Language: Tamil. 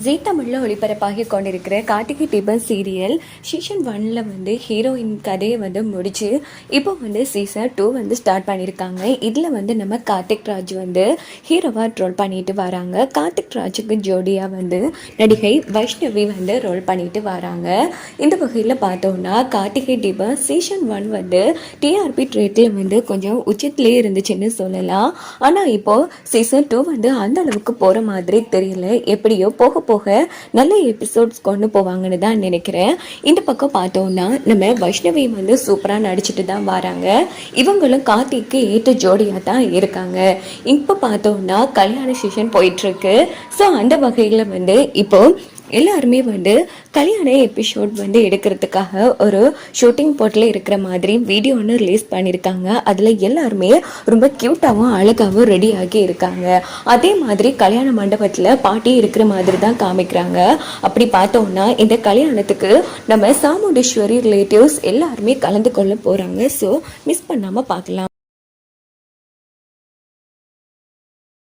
ஜீ தமிழில் ஒளிபரப்பாகி கொண்டிருக்கிற கார்த்திகை தீபம் சீரியல் சீசன் 1ல் ஹீரோயின் கதையை முடிச்சு இப்போ சீசன் 2 ஸ்டார்ட் பண்ணியிருக்காங்க. இதில் நம்ம கார்த்திக் ராஜ் ஹீரோவாக ரோல் பண்ணிட்டு வராங்க. கார்த்திக் ராஜுக்கு ஜோடியாக நடிகை வைஷ்ணவி ரோல் பண்ணிட்டு வராங்க. இந்த வகையில் பார்த்தோம்னா கார்த்திகை தீபம் சீசன் 1 டிஆர்பி ரேட்டில் கொஞ்சம் உச்சத்திலே இருந்துச்சுன்னு சொல்லலாம். ஆனால் இப்போது சீசன் 2 அந்த அளவுக்கு போகிற மாதிரி தெரியல. எப்படியோ போக போக நல்ல எபிசோட்ஸ் கொண்டு போவாங்கன்னு தான் நினைக்கிறேன். இந்த பக்கம் பார்த்தோம்னா நம்ம வைஷ்ணவி சூப்பராக நடிச்சுட்டு தான் வராங்க. இவங்களும் கார்த்திக்கு ஏற்ற ஜோடியாக தான் இருக்காங்க. இப்போ பார்த்தோம்னா கல்யாண சீசன் போயிட்டுருக்கு. ஸோ அந்த வகையில் இப்போ எல்லாருமே கல்யாண எபிசோட் எடுக்கிறதுக்காக ஒரு ஷூட்டிங் போட்டில் இருக்கிற மாதிரி வீடியோ ஒன்று ரிலீஸ் பண்ணியிருக்காங்க. அதில் எல்லாருமே ரொம்ப க்யூட்டாகவும் அழகாகவும் ரெடி ஆகி இருக்காங்க. அதே மாதிரி கல்யாண மண்டபத்தில் பாட்டி இருக்கிற மாதிரி தான் காமிக்கிறாங்க. அப்படி பார்த்தோம்னா இந்த கல்யாணத்துக்கு நம்ம சாமுண்டீஸ்வரி ரிலேட்டிவ்ஸ் எல்லாருமே கலந்து கொள்ள போகிறாங்க. ஸோ மிஸ் பண்ணாமல் பார்க்கலாம்.